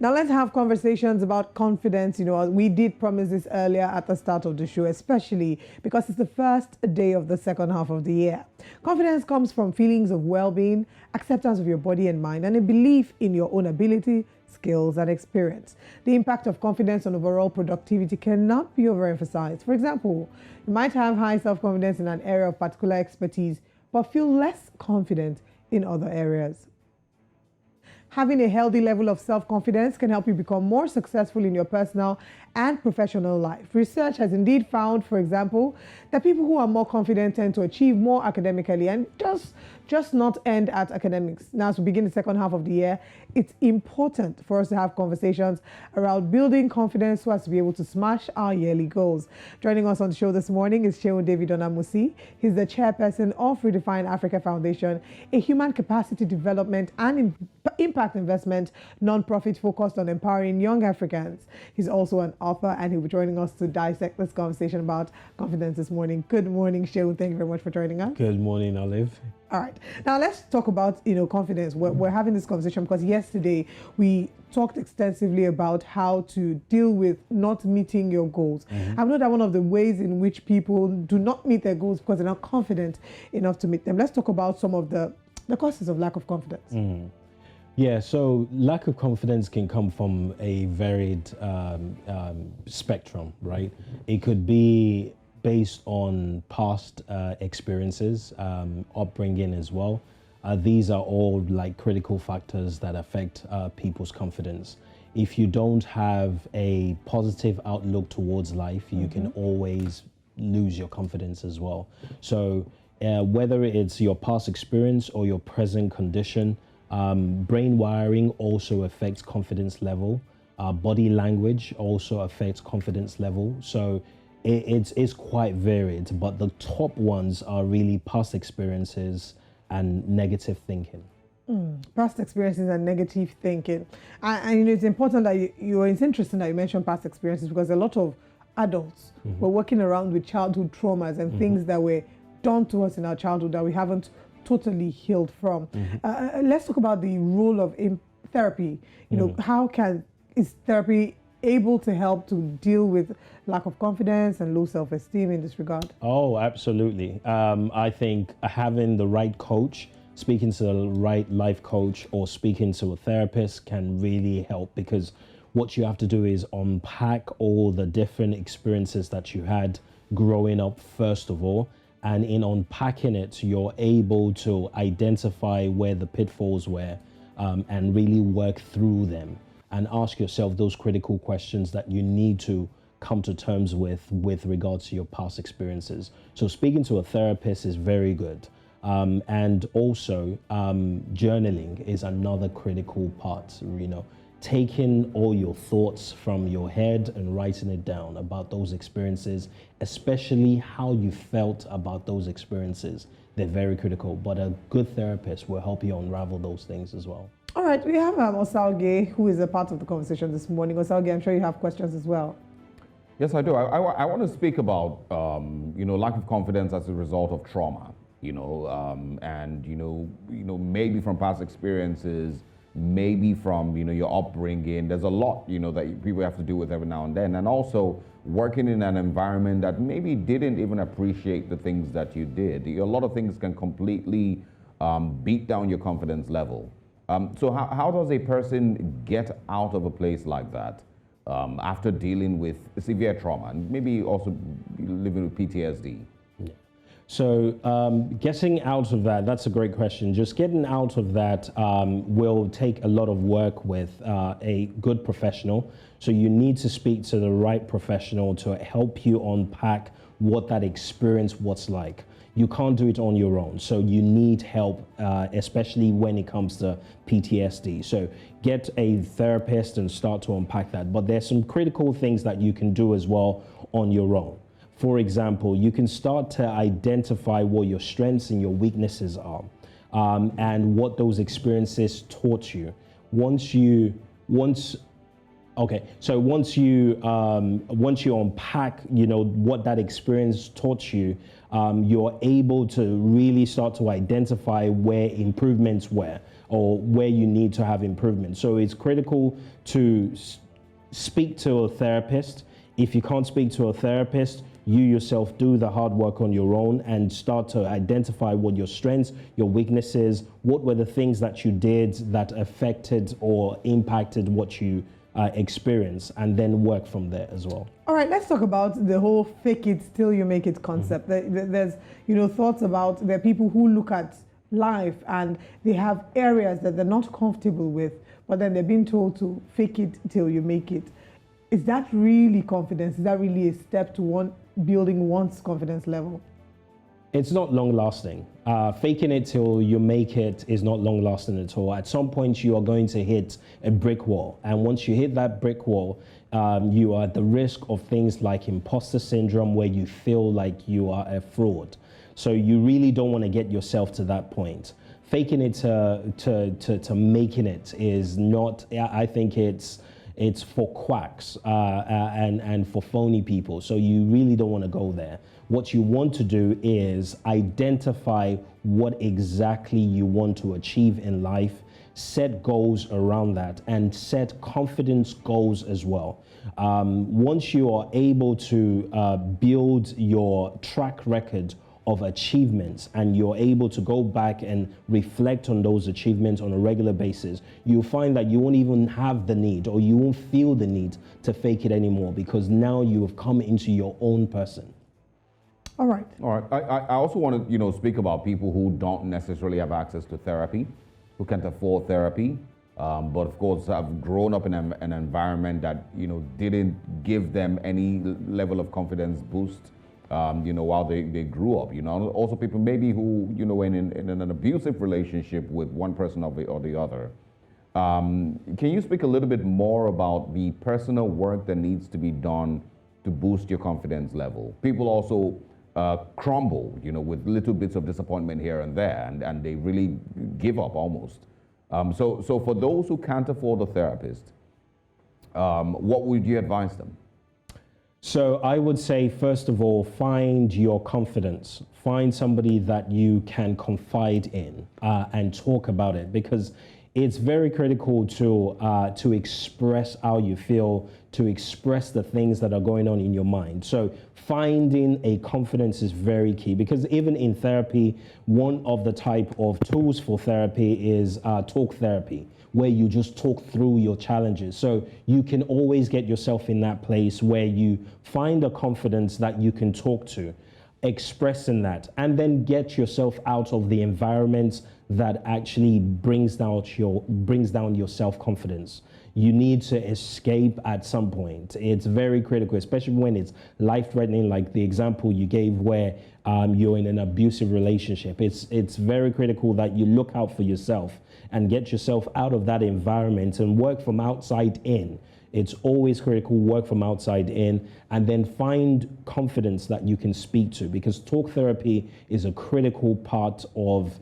Now let's have conversations about confidence. You know, we did promise this earlier at the start of the show, especially because it's the first day of the second half of the year. Confidence comes from feelings of well-being, acceptance of your body and mind, and a belief in your own ability, skills, and experience. The impact of confidence on overall productivity cannot be overemphasized. For example, you might have high self-confidence in an area of particular expertise, but feel less confident in other areas. Having a healthy level of self-confidence can help you become more successful in your personal and professional life. Research has indeed found, for example, that people who are more confident tend to achieve more academically and just not end at academics. Now, as we begin the second half of the year, it's important for us to have conversations around building confidence so as to be able to smash our yearly goals. Joining us on the show this morning is Sheun David. He's the chairperson of Redefine Africa Foundation, a human capacity development and impact investment nonprofit focused on empowering young Africans. He's also an author, and he'll be joining us to dissect this conversation about confidence this morning. Good morning, Sheun. Thank you very much for joining us. Good morning, Olive. All right. Now let's talk about, confidence. We're having this conversation because yesterday we talked extensively about how to deal with not meeting your goals. I know that one of the ways in which people do not meet their goals because they're not confident enough to meet them. Let's talk about some of the causes of lack of confidence. Yeah, so lack of confidence can come from a varied spectrum, right? It could be based on past experiences, upbringing as well. These are all like critical factors that affect people's confidence. If you don't have a positive outlook towards life, you can always lose your confidence as well. So whether it's your past experience or your present condition, brain wiring also affects confidence level. Body language also affects confidence level. So it's quite varied, but the top ones are really past experiences and negative thinking. Past experiences and negative thinking. And it's important that it's interesting that you mentioned past experiences because a lot of adults were working around with childhood traumas and things that were done to us in our childhood that we haven't totally healed from. Let's talk about the role of therapy. How is therapy able to help to deal with lack of confidence and low self-esteem in this regard? Oh, absolutely. I think having the right coach, speaking to the right life coach or speaking to a therapist can really help, because what you have to do is unpack all the different experiences that you had growing up, first of all. And in unpacking it, you're able to identify where the pitfalls were and really work through them and ask yourself those critical questions that you need to come to terms with regards to your past experiences. So speaking to a therapist is very good. And also journaling is another critical part, taking all your thoughts from your head and writing it down about those experiences, especially how you felt about those experiences. They're very critical, but a good therapist will help you unravel those things as well. All right, we have Osalge, who is a part of the conversation this morning. Osalge, I'm sure you have questions as well. Yes, I do. I want to speak about, lack of confidence as a result of trauma, and, maybe from past experiences, maybe from, your upbringing. There's a lot, that people have to do with every now and then. And also working in an environment that maybe didn't even appreciate the things that you did. A lot of things can completely beat down your confidence level. So how does a person get out of a place like that after dealing with severe trauma and maybe also living with PTSD? Yeah. So getting out of that, that's a great question. Just getting out of that will take a lot of work with a good professional. So you need to speak to the right professional to help you unpack what that experience was like. You can't do it on your own. So you need help, especially when it comes to PTSD. So get a therapist and start to unpack that. But there's some critical things that you can do as well on your own. For example, you can start to identify what your strengths and your weaknesses are, and what those experiences taught you. Once you unpack, what that experience taught you, you're able to really start to identify where improvements were. or where you need to have improvement. So it's critical to speak to a therapist. If you can't speak to a therapist, you yourself do the hard work on your own and start to identify what your strengths, your weaknesses, what were the things that you did that affected or impacted what you experience, and then work from there as well. All right, let's talk about the whole fake it till you make it concept. There's, thoughts about, there are people who look at life and they have areas that they're not comfortable with, but then they're being told to fake it till you make it. Is that really confidence? Is that really a step to building one's confidence level? It's not long lasting. Faking it till you make it is not long lasting at all. At some point, you are going to hit a brick wall. And once you hit that brick wall, you are at the risk of things like imposter syndrome, where you feel like you are a fraud. So you really don't want to get yourself to that point. Faking it to making it is not, I think it's for quacks and for phony people. So you really don't want to go there. What you want to do is identify what exactly you want to achieve in life, set goals around that, and set confidence goals as well. Once you are able to build your track record of achievements and you're able to go back and reflect on those achievements on a regular basis, you'll find that you won't even have the need, or you won't feel the need to fake it anymore, because now you have come into your own person. All right. I also want to speak about people who don't necessarily have access to therapy, who can't afford therapy, but of course have grown up in an environment that didn't give them any level of confidence boost. While they grew up, also people maybe who, in an abusive relationship with one person or the other. Can you speak a little bit more about the personal work that needs to be done to boost your confidence level? People also crumble, with little bits of disappointment here and there, and they really give up almost. So for those who can't afford a therapist, what would you advise them? So I would say, first of all, find your confidence. Find somebody that you can confide in and talk about it, because it's very critical to express how you feel, to express the things that are going on in your mind. So finding a confidence is very key, because even in therapy, one of the type of tools for therapy is talk therapy, where you just talk through your challenges. So you can always get yourself in that place where you find a confidence that you can talk to, expressing that, and then get yourself out of the environment that actually brings down your self-confidence. You need to escape at some point. It's very critical, especially when it's life-threatening, like the example you gave where you're in an abusive relationship. It's very critical that you look out for yourself and get yourself out of that environment and work from outside in. It's always critical, work from outside in, and then find confidence that you can speak to, because talk therapy is a critical part of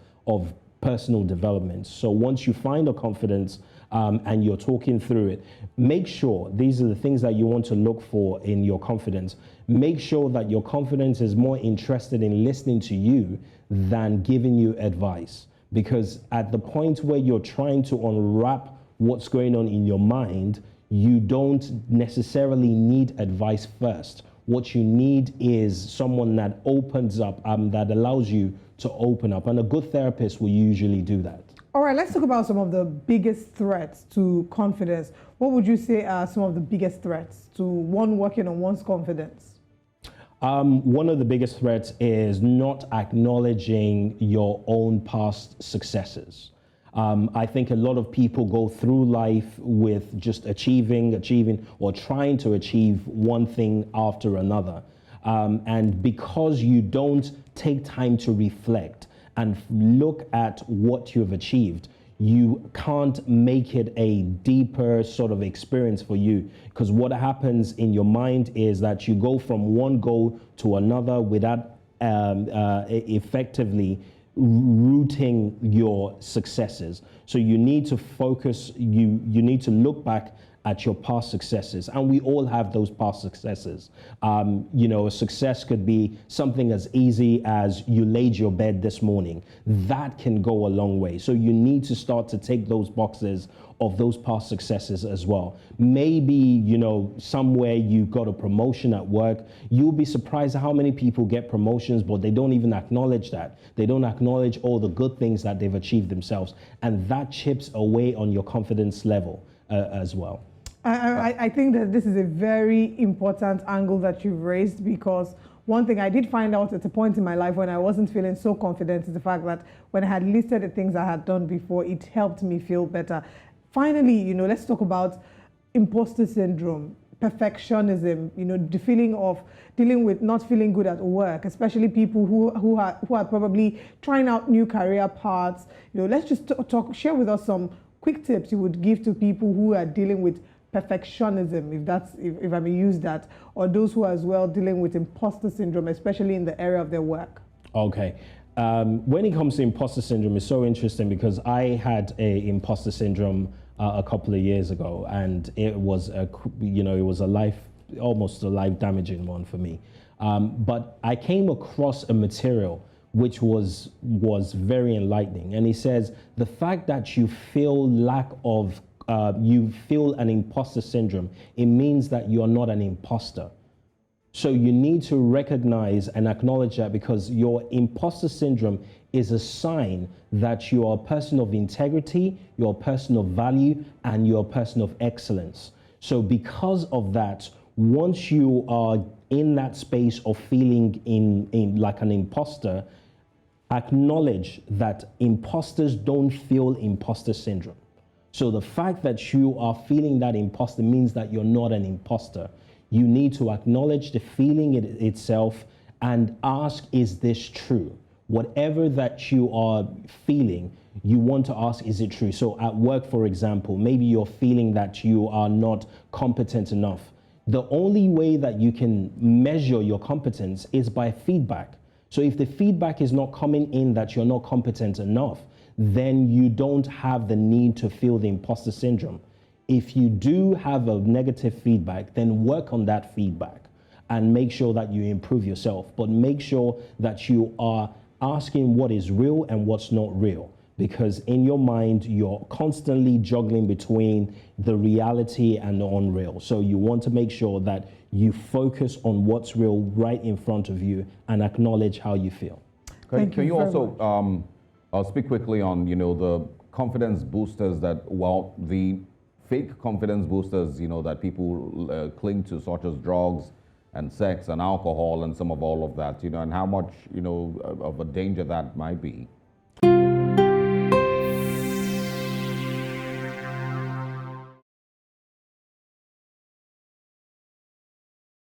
personal development. So once you find a confidence and you're talking through it, make sure, these are the things that you want to look for in your confidence. Make sure that your confidence is more interested in listening to you than giving you advice. Because at the point where you're trying to unwrap what's going on in your mind, you don't necessarily need advice first. What you need is someone that opens up, that allows you to open up. And a good therapist will usually do that. All right, let's talk about some of the biggest threats to confidence. What would you say are some of the biggest threats to one working on one's confidence? One of the biggest threats is not acknowledging your own past successes. I think a lot of people go through life with just achieving, or trying to achieve one thing after another. And because you don't take time to reflect and look at what you've achieved, you can't make it a deeper sort of experience for you. Because what happens in your mind is that you go from one goal to another without effectively rooting your successes. So you need to focus, you need to look back at your past successes, and we all have those past successes. A success could be something as easy as you laid your bed this morning. That can go a long way. So you need to start to take those boxes of those past successes as well. Maybe, somewhere you got a promotion at work. You'll be surprised how many people get promotions, but they don't even acknowledge that. They don't acknowledge all the good things that they've achieved themselves. And that chips away on your confidence level as well. I think that this is a very important angle that you've raised, because one thing I did find out at a point in my life when I wasn't feeling so confident is the fact that when I had listed the things I had done before, it helped me feel better. Finally, let's talk about imposter syndrome, perfectionism, the feeling of dealing with not feeling good at work, especially people who are probably trying out new career paths. Let's just share with us some quick tips you would give to people who are dealing with perfectionism, if I may use that, or those who are as well dealing with imposter syndrome, especially in the area of their work. Okay. When it comes to imposter syndrome, it's so interesting because I had imposter syndrome a couple of years ago, and it was almost a life damaging one for me. But I came across a material which was very enlightening, and it says the fact that you feel you feel an imposter syndrome, it means that you are not an imposter. So you need to recognize and acknowledge that, because your imposter syndrome is a sign that you are a person of integrity, you're a person of value, and you're a person of excellence. So because of that, once you are in that space of feeling in like an imposter, acknowledge that imposters don't feel imposter syndrome. So the fact that you are feeling that imposter means that you're not an imposter. You need to acknowledge the feeling itself and ask, is this true? Whatever that you are feeling, you want to ask, is it true? So at work, for example, maybe you're feeling that you are not competent enough. The only way that you can measure your competence is by feedback. So if the feedback is not coming in that you're not competent enough, then you don't have the need to feel the imposter syndrome. If you do have a negative feedback, then work on that feedback and make sure that you improve yourself. But make sure that you are asking what is real and what's not real, because in your mind, you're constantly juggling between the reality and the unreal. So you want to make sure that you focus on what's real right in front of you and acknowledge how you feel. Can you also speak quickly on, the confidence boosters the fake confidence boosters, that people cling to, such as drugs and sex and alcohol and some of all of that, and how much, of a danger that might be?